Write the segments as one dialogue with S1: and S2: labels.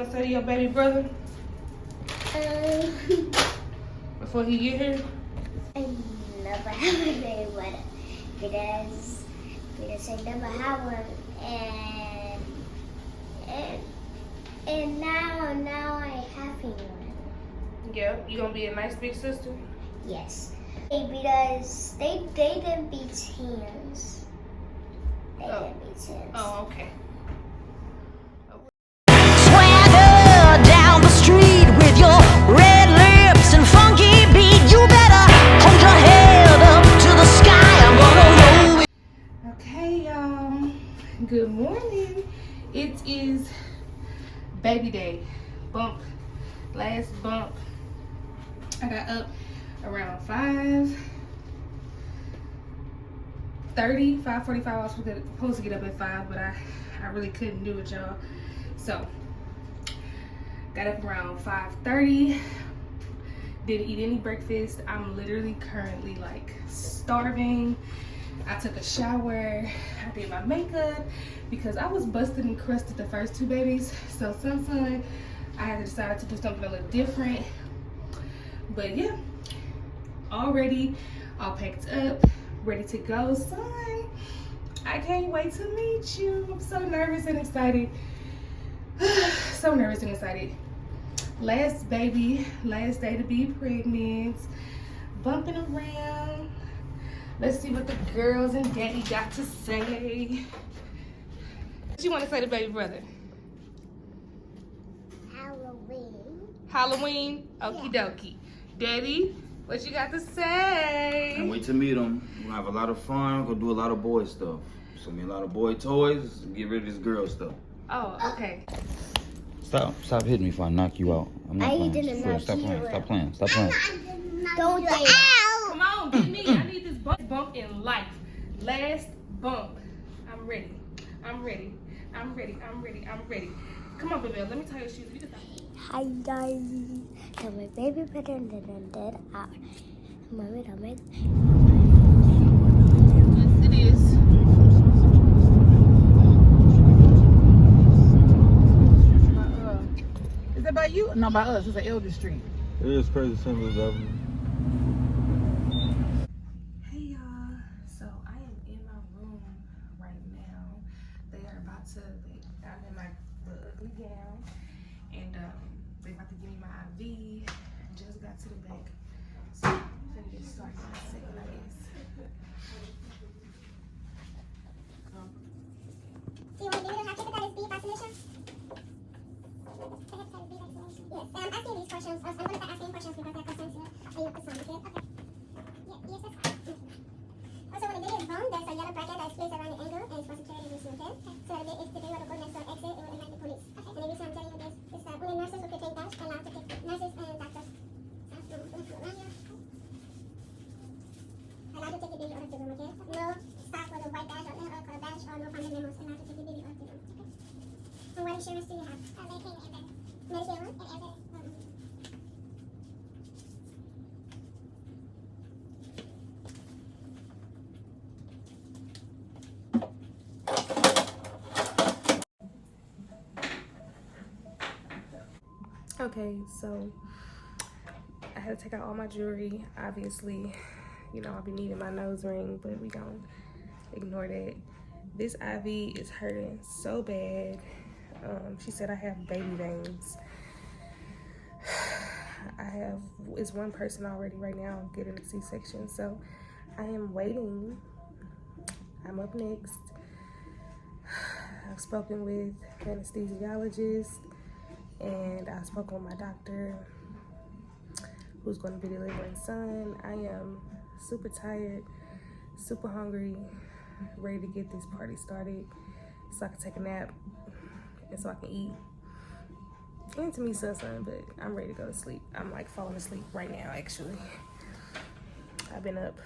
S1: to say to your baby brother? Before he get here?
S2: I never have a baby brother because I never have one, and now I have one.
S1: Yeah, you gonna be a nice big sister?
S2: Yes, because they didn't be teens. They didn't be teens.
S1: Oh, okay.
S3: Swagger down the street with your red lips and funky beat. You better hold your head up to the sky. I'm gonna roll it.
S1: Okay, y'all. Good morning. It is baby day. Bump. Last bump. I got up around 5:30, 5:45. I was supposed to get up at 5, but I really couldn't do it, y'all. So got up around 5:30. Didn't eat any breakfast. I'm literally currently like starving. I took a shower. I did my makeup because I was busted and crusted the first two babies. So son, I had to decide to do something a little different. But yeah, all ready, all packed up, ready to go. Son, I can't wait to meet you. I'm so nervous and excited. So nervous and excited. Last baby, last day to be pregnant. Bumping around. Let's see what the girls and daddy got to say. What you want to say to baby brother? Halloween? Okie dokie. Daddy, what you got to say?
S4: Can't wait to meet him. We're gonna have a lot of fun. We're gonna do a lot of boy stuff. So me a lot of boy toys. Get rid of this girl stuff.
S1: Oh, okay.
S4: Stop hitting me before I knock you out. I'm not playing.
S2: didn't knock
S4: Stop
S2: you
S4: playing.
S2: out.
S4: Stop playing. Stop playing.
S2: Don't do it.
S1: Come on, get me. I need this bump in life. Last bump. I'm ready. Come on, baby. Let me tie your shoes. You can stop.
S2: Hi guys. So my baby brother did out. Mommy,
S1: Yes, it is.
S5: Is it by you? No, by us. It's an Elder Street.
S6: It is crazy simple, W.
S1: Hey y'all. So I am in my room right now. They are about to. I'm in my ugly gown, and they about to give me my IV. Just got to the back, so I'm gonna get started in a second, I guess.
S7: Do you want to do hepatitis B vaccination? The hepatitis B vaccination. Yes. I'm asking these questions. I'm going to start asking questions because they're questions here. So you put some, okay? Okay. Yeah, yes, that's fine. Also, when the baby is born, there's a yellow bracket that is placed around the ankle and it's for security reasons, okay? So if the baby were to go next to an exit, it would alert the police. Okay. And the reason I'm telling you this is that only nurses who could take dash allowed to take nurses and doctors. Allowed to take the baby out of the room, okay? No staff with a white badge or color badge or no family members allowed to take the baby out of the room, okay? And what insurance do you have? Medicaid and Everett. Medicaid one? And Everett.
S1: Okay, so I had to take out all my jewelry. Obviously, you know, I'll be needing my nose ring, but we gonna ignore that. This IV is hurting so bad. She said I have baby veins. It's one person already right now getting a C-section, so I am waiting. I'm up next. I've spoken with the anesthesiologist, and I spoke with my doctor who's going to be delivering son. I am super tired, super hungry, ready to get this party started so I can take a nap and so I can eat. And to meet son, but I'm ready to go to sleep. I'm like falling asleep right now, actually. I've been up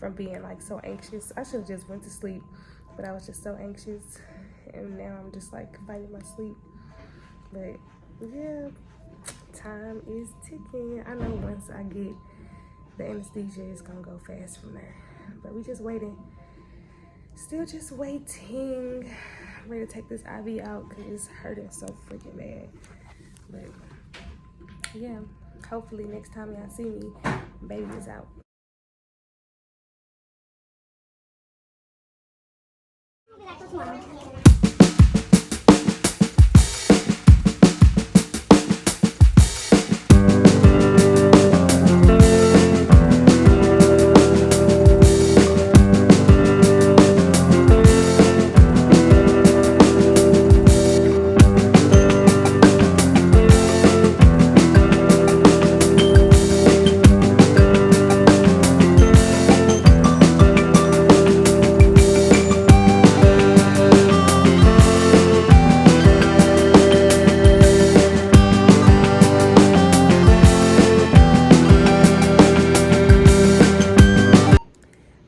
S1: from being like so anxious. I should have just went to sleep, but I was just so anxious, and now I'm just like fighting my sleep. But yeah, time is ticking. I know once I get the anesthesia, it's gonna go fast from there. But we just waiting. Still just waiting. I'm ready to take this IV out because it's hurting so freaking bad. But yeah, hopefully next time y'all see me, baby is out.
S7: I'll be back till tomorrow.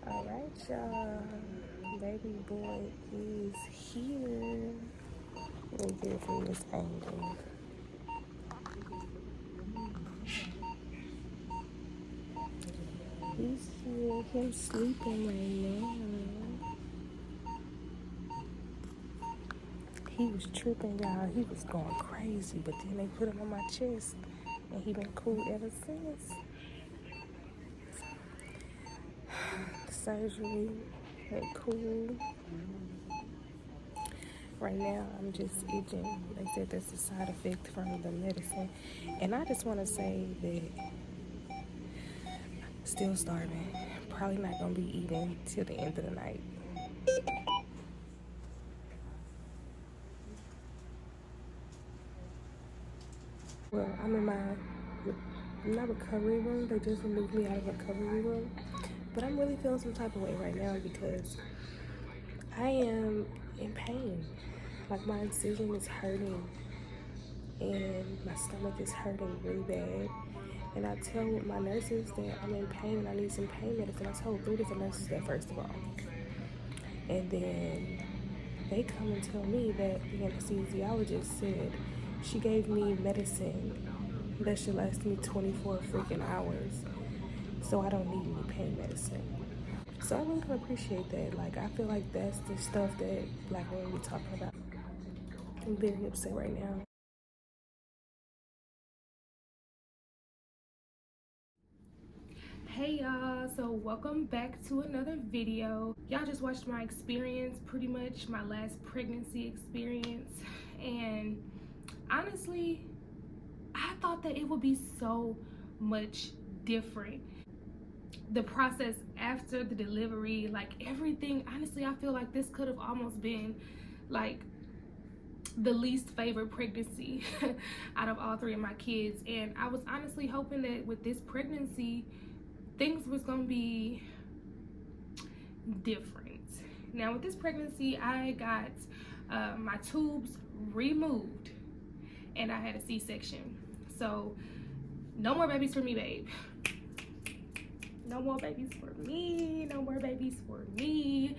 S1: Alright, y'all. Baby boy is here. Let me get it from this angle. He's here. Him sleeping right now. He was tripping, y'all. He was going crazy, but then they put him on my chest, and he been cool ever since. Surgery, went cool. Right now, I'm just itching. They said that's a side effect from the medicine. And I just want to say that still starving. Probably not going to be eating till the end of the night. Well, I'm in my recovery room. They just removed me out of recovery room. But I'm really feeling some type of way right now because I am in pain. Like my incision is hurting and my stomach is hurting really bad. And I tell my nurses that I'm in pain and I need some pain medicine. I told 3 different nurses that first of all. And then they come and tell me that the anesthesiologist said she gave me medicine that should last me 24 freaking hours. So I don't need any pain medicine. So I really can appreciate that. Like, I feel like that's the stuff that Black women be talking about. I'm very upset right now. Hey y'all, so welcome back to another video. Y'all just watched my experience, pretty much my last pregnancy experience. And honestly, I thought that it would be so much different. The process after the delivery, like everything, honestly, I feel like this could have almost been like the least favorite pregnancy out of all 3 of my kids. And I was honestly hoping that with this pregnancy, things was gonna be different. Now with this pregnancy, I got my tubes removed and I had a C-section. So no more babies for me, babe. No more babies for me. No more babies for me.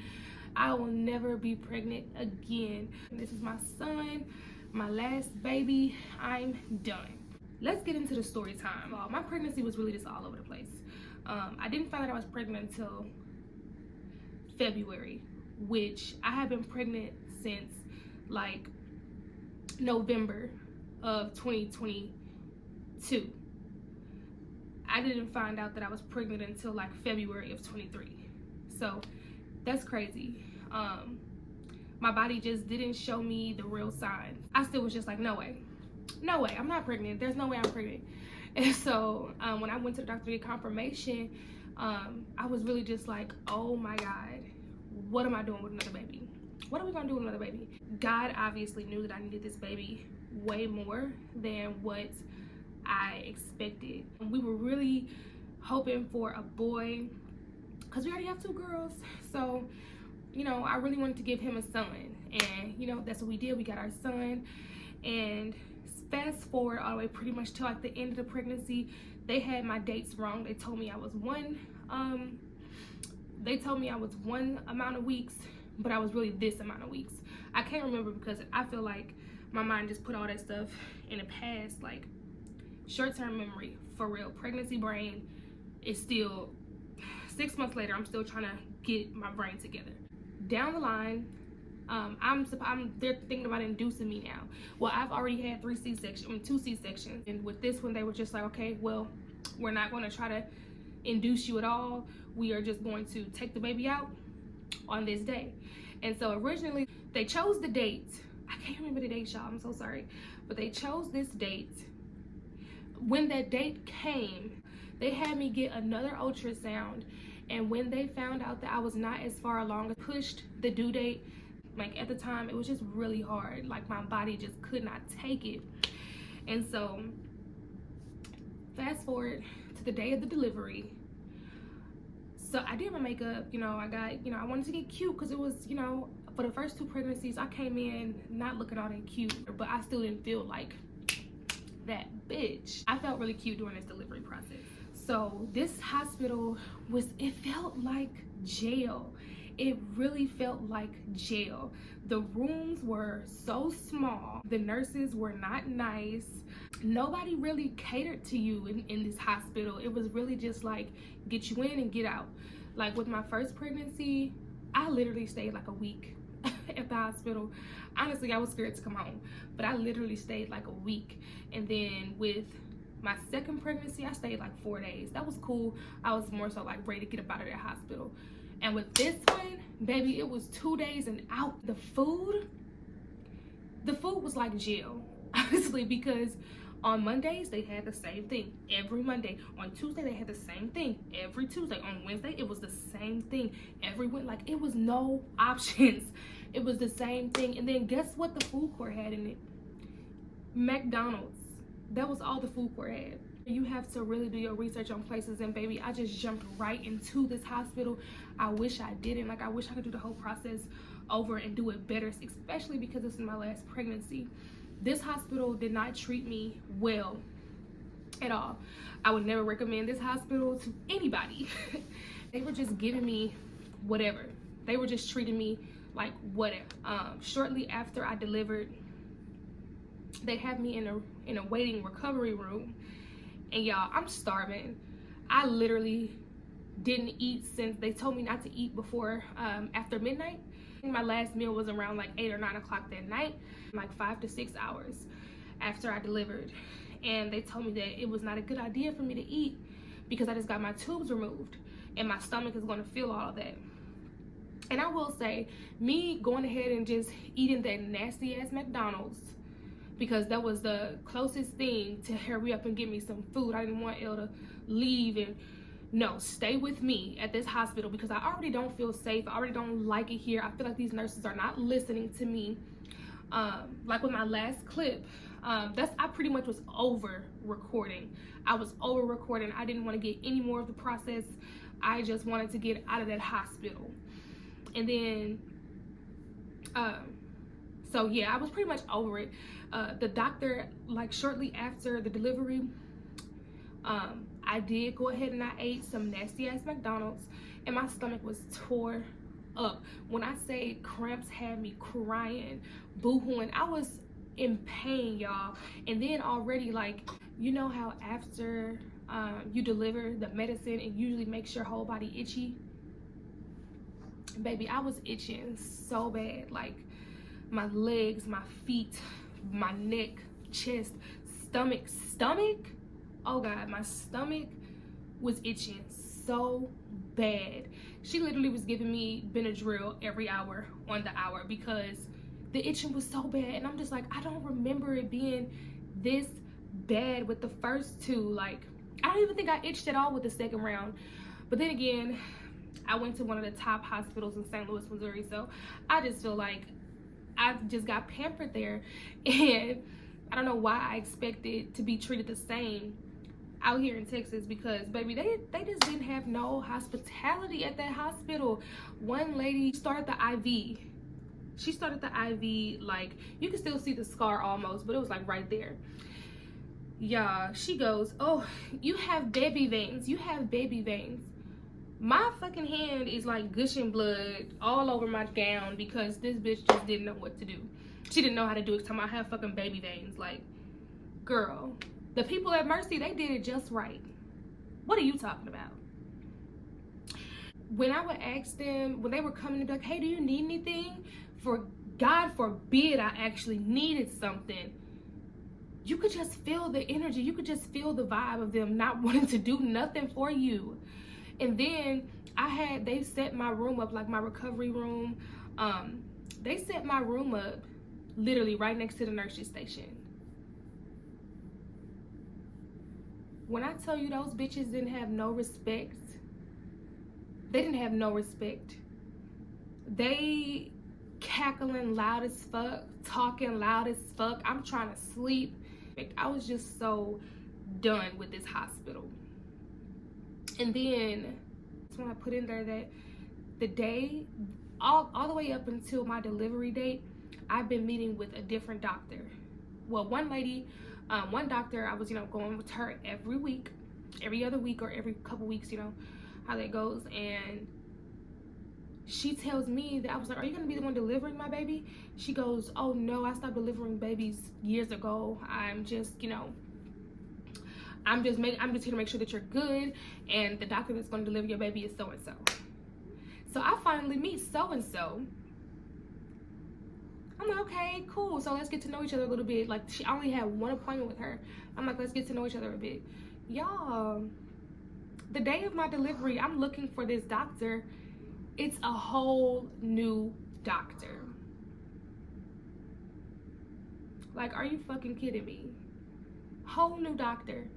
S1: I will never be pregnant again. This is my son, my last baby. I'm done. Let's get into the story time. My pregnancy was really just all over the place. I didn't find out I was pregnant until February, which I have been pregnant since like November of 2022. I didn't find out that I was pregnant until like February of 23. So that's crazy. My body just didn't show me the real signs. I still was just like, no way, I'm not pregnant. There's no way I'm pregnant. And so when I went to the doctor to get confirmation, I was really just like, oh my God, what am I doing with another baby? What are we gonna do with another baby? God obviously knew that I needed this baby way more than what I expected. We were really hoping for a boy because we already have 2 girls. So, you know, I really wanted to give him a son. And, you know, that's what we did. We got our son. And fast forward all the way pretty much to like the end of the pregnancy, they had my dates wrong. They told me I was one amount of weeks, but I was really this amount of weeks. I can't remember because I feel like my mind just put all that stuff in the past. Like, short-term memory, for real. Pregnancy brain is still 6 months later. I'm still trying to get my brain together. Down the line, They're thinking about inducing me now. Well, I've already had 2 C-sections, and with this one, they were just like, okay, well, we're not going to try to induce you at all. We are just going to take the baby out on this day. And so originally, they chose the date. I can't remember the date, y'all. I'm so sorry, but they chose this date. When that date came, they had me get another ultrasound, and when they found out that I was not as far along, pushed the due date. Like at the time, it was just really hard. Like my body just could not take it. And so fast forward to the day of the delivery. So I did my makeup, you know, I wanted to get cute because it was, you know, for the first 2 pregnancies, I came in not looking all that cute, but I still didn't feel like that bitch. I felt really cute during this delivery process. So this hospital it felt like jail. It really felt like jail. The rooms were so small. The nurses were not nice. Nobody really catered to you in this hospital. It was really just like, get you in and get out. Like with my first pregnancy, I literally stayed like a week at the hospital. Honestly, I was scared to come home, but I literally stayed like a week. And then with my second pregnancy, I stayed like 4 days. That was cool. I was more so like ready to get up out of that hospital. And with this one, baby, it was 2 days and out. The food was like jail, honestly, because on Mondays, they had the same thing every Monday. On Tuesday, they had the same thing every Tuesday. On Wednesday, it was the same thing every week. Like, it was no options. It was the same thing. And then guess what the food court had in it? McDonald's. That was all the food court had. You have to really do your research on places, and baby, I just jumped right into this hospital. I wish I didn't. Like, I wish I could do the whole process over and do it better, especially because this is my last pregnancy. This hospital did not treat me well at all. I would never recommend this hospital to anybody. They were just giving me whatever. They were just treating me like whatever. Shortly after I delivered, they had me in a waiting recovery room. And y'all, I'm starving. I literally didn't eat since they told me not to eat before after midnight. My last meal was around like 8 or 9 o'clock that night, like 5 to 6 hours after I delivered. And they told me that it was not a good idea for me to eat because I just got my tubes removed and my stomach is going to feel all of that. And I will say, me going ahead and just eating that nasty ass McDonald's, because that was the closest thing to hurry up and get me some food. I didn't want Elle to leave and no, stay with me at this hospital because I already don't feel safe. I already don't like it here. I feel like these nurses are not listening to me. Like with my last clip, I pretty much was over recording. I was over recording. I didn't want to get any more of the process. I just wanted to get out of that hospital. And then, so yeah, I was pretty much over it. The doctor, like shortly after the delivery, I did go ahead and I ate some nasty ass McDonald's and my stomach was tore up. When I say cramps had me crying, boo-hooing, I was in pain, y'all. And then already, like, you know how after you deliver the medicine, it usually makes your whole body itchy? Baby, I was itching so bad. Like, my legs, my feet, my neck, chest, stomach. Oh God, my stomach was itching so bad. She literally was giving me Benadryl every hour on the hour because the itching was so bad. And I'm just like, I don't remember it being this bad with the first 2. Like, I don't even think I itched at all with the second round. But then again, I went to one of the top hospitals in St. Louis, Missouri. So I just feel like I just got pampered there. And I don't know why I expected to be treated the same out here in Texas, because baby, they just didn't have no hospitality at that hospital. One lady started the IV. She started the IV, like, you can still see the scar almost, but it was like right there. Yeah, she goes, oh, you have baby veins. You have baby veins. My fucking hand is like gushing blood all over my gown because this bitch just didn't know what to do. She didn't know how to do it. Talking about I have fucking baby veins. Like, girl, the people at Mercy, they did it just right. What are you talking about? when I would ask them, when they were coming to be like, hey, do you need anything? For God forbid I actually needed something. You could just feel the energy. You could just feel the vibe of them not wanting to do nothing for you. And then they set my room up, like my recovery room. They set my room up literally right next to the nurse's station. When I tell you those bitches didn't have no respect, they didn't have no respect. They cackling loud as fuck, talking loud as fuck. I'm trying to sleep. I was just so done with this hospital. And then that's when I put in there that the day, all the way up until my delivery date, I've been meeting with a different doctor. Well, one lady, one doctor, I was, going with her every week, every other week or every couple weeks, how that goes. And she tells me that, I was like, are you gonna be the one delivering my baby? She goes, oh no, I stopped delivering babies years ago. I'm just, I'm just here to make sure that you're good, and the doctor that's gonna deliver your baby is so-and-so. So I finally meet so-and-so. I'm like, okay, cool. So let's get to know each other a little bit. Like, I only had one appointment with her. I'm like, let's get to know each other a bit. Y'all, the day of my delivery, I'm looking for this doctor. It's a whole new doctor. Like, are you fucking kidding me? Whole new doctor.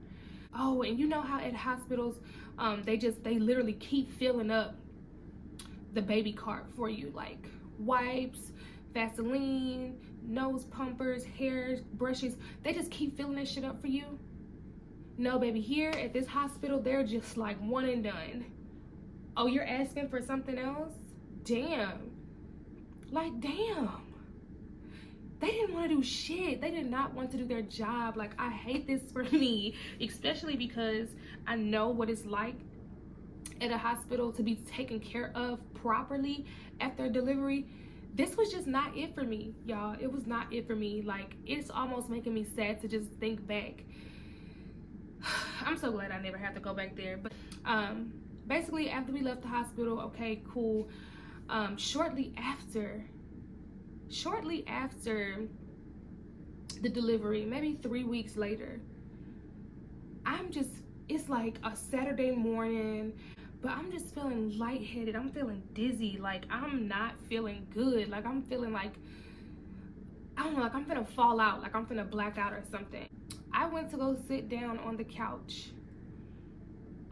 S1: Oh, and you know how at hospitals, they literally keep filling up the baby cart for you, like wipes, Vaseline, nose pumpers, hair brushes. They just keep filling that shit up for you. No, baby, here at this hospital, they're just like one and done. Oh, you're asking for something else? Damn. Like, damn. They didn't want to do shit. They did not want to do their job. Like, I hate this for me, especially because I know what it's like at a hospital to be taken care of properly after delivery. This was just not it for me, y'all. It was not it for me. Like, it's almost making me sad to just think back. I'm so glad I never had to go back there. But basically, after we left the hospital, okay, cool. Shortly after the delivery, maybe 3 weeks later, it's like a Saturday morning, but I'm just feeling lightheaded. I'm feeling dizzy. Like, I'm not feeling good. Like, I'm feeling like, I don't know, like I'm finna fall out, like I'm finna black out or something. I went to go sit down on the couch.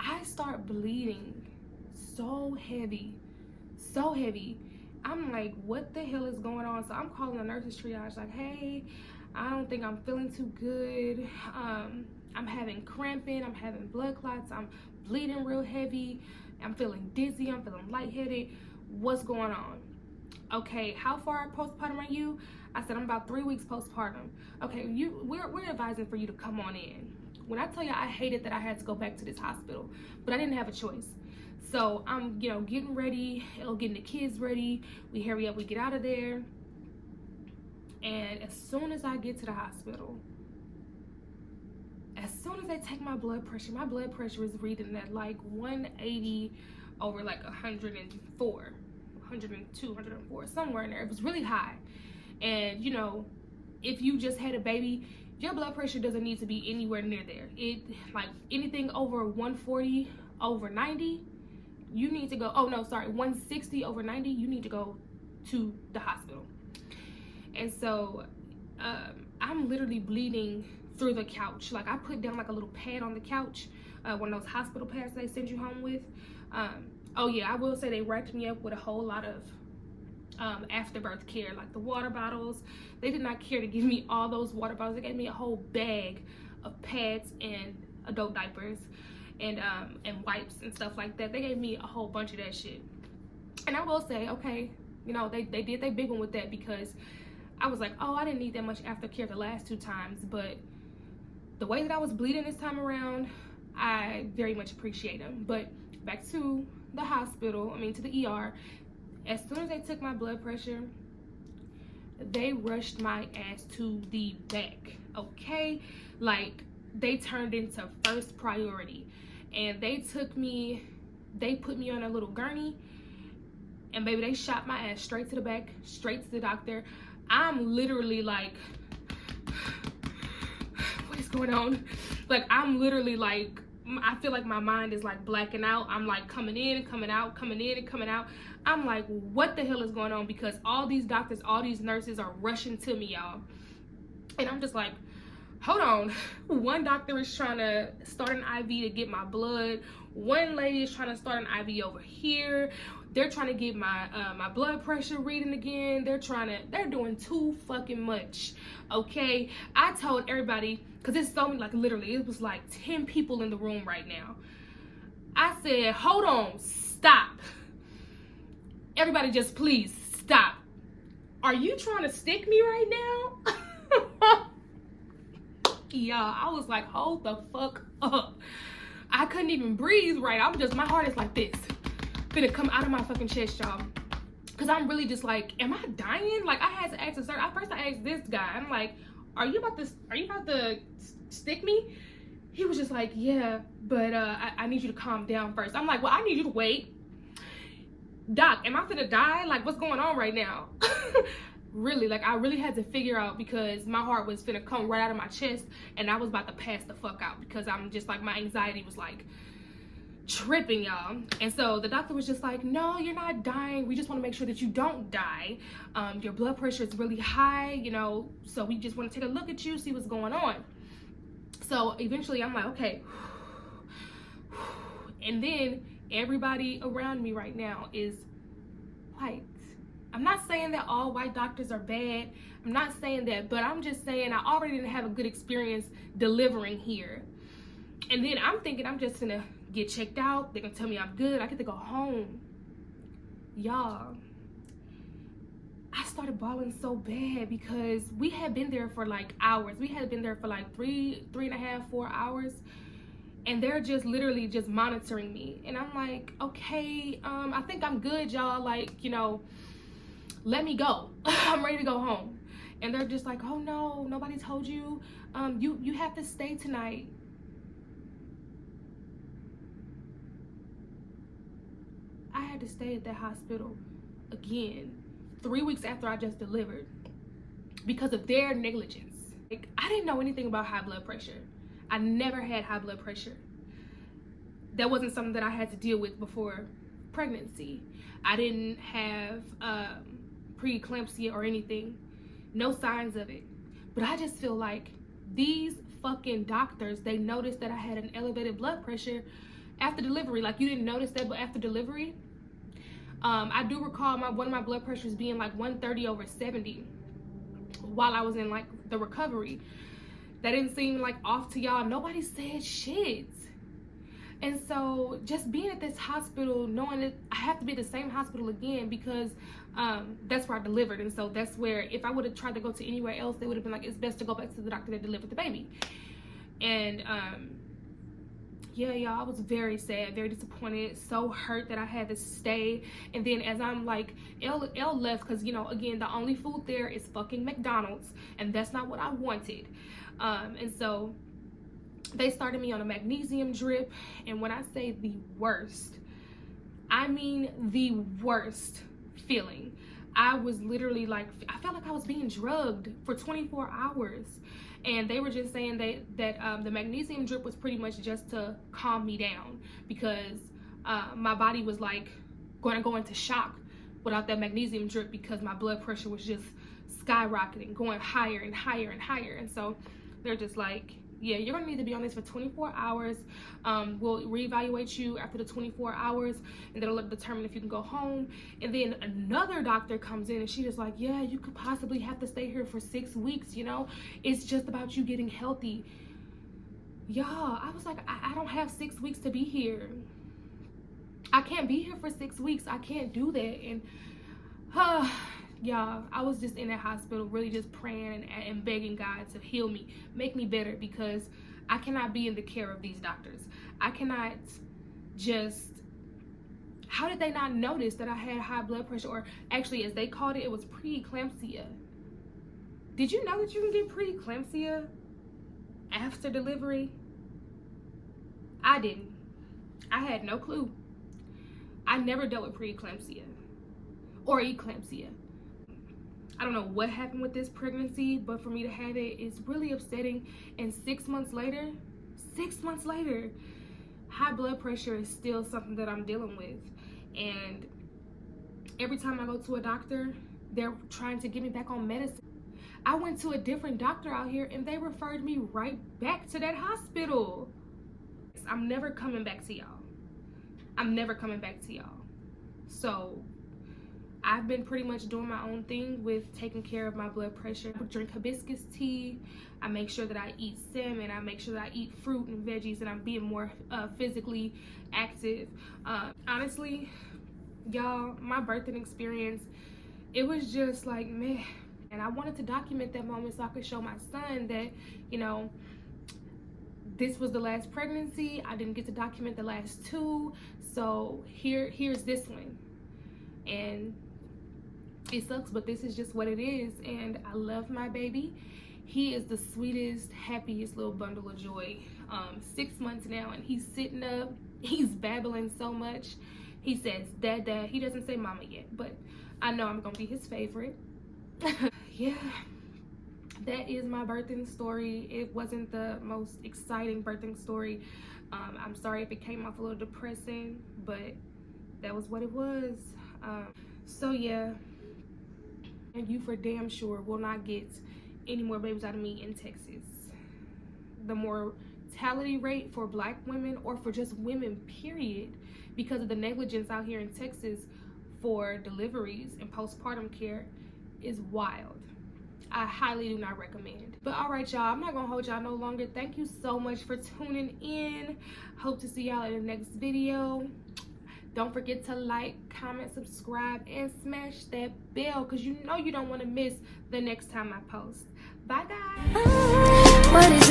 S1: I start bleeding so heavy. I'm like, what the hell is going on? So I'm calling the nurse's triage, like, hey, I don't think I'm feeling too good. I'm having cramping, I'm having blood clots, I'm bleeding real heavy, I'm feeling dizzy, I'm feeling lightheaded. What's going on? Okay, how far postpartum are you? I said, I'm about 3 weeks postpartum. Okay, we're advising for you to come on in. When I tell you I hated that I had to go back to this hospital, but I didn't have a choice. So I'm, getting ready, getting the kids ready. We hurry up, we get out of there. And as soon as I get to the hospital, as soon as they take my blood pressure is reading at like 180 over like 104, 102, 104, somewhere in there. It was really high. And if you just had a baby, your blood pressure doesn't need to be anywhere near there. It, like, anything over 140 over 90, you need to go, 160 over 90, you need to go to the hospital. And so I'm literally bleeding through the couch. Like, I put down like a little pad on the couch, one of those hospital pads they send you home with. Oh yeah, I will say they wrapped me up with a whole lot of afterbirth care, like the water bottles. They did not care to give me all those water bottles. They gave me a whole bag of pads and adult diapers and wipes and stuff like that. They gave me a whole bunch of that shit. And I will say, okay, they did their big one with that, because I was like, oh, I didn't need that much aftercare the last 2 times, but the way that I was bleeding this time around, I very much appreciate them. But back to the hospital, to the ER. As soon as they took my blood pressure, they rushed my ass to the back, okay? Like, they turned into first priority. And they took me they put me on a little gurney, and baby, they shot my ass straight to the back, straight to the doctor. I'm literally like, what is going on? Like, I'm literally like, I feel like my mind is like blacking out. I'm like coming in and coming out, coming in and coming out. I'm like, what the hell is going on? Because all these doctors, all these nurses are rushing to me, y'all. And I'm just like, hold on. One doctor is trying to start an IV to get my blood. One lady is trying to start an IV over here. They're trying to get my my blood pressure reading again. They're doing too fucking much. Okay, I told everybody, because it's so many, like literally it was like 10 people in the room right now. I said, hold on, stop. Everybody just please stop. Are you trying to stick me right now? Y'all, I was like, hold the fuck up. I couldn't even breathe right. My heart is like this. Gonna come out of my fucking chest, y'all. Cause I'm really just like, am I dying? Like, I had to ask a certain, first I asked this guy, I'm like, are you about to stick me? He was just like, yeah, but I need you to calm down first. I'm like, well, I need you to wait. Doc, am I finna die? Like, what's going on right now? Really, like, I really had to figure out, because my heart was finna come right out of my chest, and I was about to pass the fuck out, because I'm just like, my anxiety was like tripping, y'all. And so the doctor was just like, no, you're not dying. We just want to make sure that you don't die. Your blood pressure is really high, you know, so we just want to take a look at you, see what's going on. So eventually I'm like, okay. And then everybody around me right now is white. I'm not saying that all white doctors are bad. I'm not saying that, but I'm just saying I already didn't have a good experience delivering here. And then I'm thinking I'm just gonna get checked out. They're gonna tell me I'm good. I get to go home. Y'all, I started bawling so bad because we had been there for like hours. We had been there for like three and a half, 4 hours. And they're just literally just monitoring me. And I'm like, okay, I think I'm good, y'all. Like, you know, let me go. I'm ready to go home. And they're just like, oh no, nobody told you. You have to stay tonight. I had to stay at that hospital again 3 weeks after I just delivered because of their negligence. Like, I didn't know anything about high blood pressure. I never had high blood pressure. That wasn't something that I had to deal with before pregnancy. I didn't have preeclampsia or anything. No signs of it. But I just feel like these fucking doctors, they noticed that I had an elevated blood pressure after delivery. Like, you didn't notice that, but after delivery, I do recall one of my blood pressures being like 130/70 while I was in like the recovery. That didn't seem like off to y'all. Nobody said shit. And so just being at this hospital, knowing that I have to be at the same hospital again because that's where I delivered. And so that's where, if I would have tried to go to anywhere else, they would have been like, it's best to go back to the doctor that delivered the baby. And yeah, y'all, I was very sad, very disappointed, so hurt that I had to stay. And then as I'm like, Elle left because, you know, again, the only food there is fucking McDonald's, and that's not what I wanted. And so they started me on a magnesium drip, and when I say the worst, I mean the worst feeling. I was literally like, I felt like I was being drugged for 24 hours. And they were just saying that the magnesium drip was pretty much just to calm me down because my body was like going to go into shock without that magnesium drip because my blood pressure was just skyrocketing, going higher and higher and higher. And so they're just like, yeah, you're going to need to be on this for 24 hours. We'll reevaluate you after the 24 hours, and that'll determine if you can go home. And then another doctor comes in, and she's just like, yeah, you could possibly have to stay here for 6 weeks, you know? It's just about you getting healthy. Y'all, I was like, I don't have 6 weeks to be here. I can't be here for 6 weeks. I can't do that. And, y'all, I was just in that hospital really just praying and begging God to heal me, make me better, because I cannot be in the care of these doctors. I cannot just, how did they not notice that I had high blood pressure? Or actually, as they called it, it was preeclampsia. Did you know that you can get preeclampsia after delivery? I didn't. I had no clue. I never dealt with preeclampsia or eclampsia. I don't know what happened with this pregnancy, but for me to have it is really upsetting. And 6 months later, high blood pressure is still something that I'm dealing with. And every time I go to a doctor, they're trying to get me back on medicine. I went to a different doctor out here and they referred me right back to that hospital. I'm never coming back to y'all. So I've been pretty much doing my own thing with taking care of my blood pressure. I drink hibiscus tea. I make sure that I eat salmon. I make sure that I eat fruit and veggies, and I'm being more physically active. Honestly, y'all, my birthing experience, it was just like, meh. And I wanted to document that moment so I could show my son that, you know, this was the last pregnancy. I didn't get to document the last two. So here's this one. And it sucks, but this is just what it is. And I love my baby. He is the sweetest, happiest little bundle of joy. 6 months now, and he's sitting up. He's babbling so much. He says, Dad, Dad. He doesn't say Mama yet, but I know I'm gonna be his favorite. Yeah, that is my birthing story. It wasn't the most exciting birthing story. I'm sorry if it came off a little depressing, but that was what it was. So yeah, and you for damn sure will not get any more babies out of me in Texas. The mortality rate for Black women, or for just women period, because of the negligence out here in Texas for deliveries and postpartum care, is wild. I highly do not recommend. But all right, y'all, I'm not gonna hold y'all no longer. Thank you so much for tuning in. Hope to see y'all in the next video. Don't forget to like, comment, subscribe, and smash that bell, because you know you don't want to miss the next time I post. Bye, guys.
S3: What is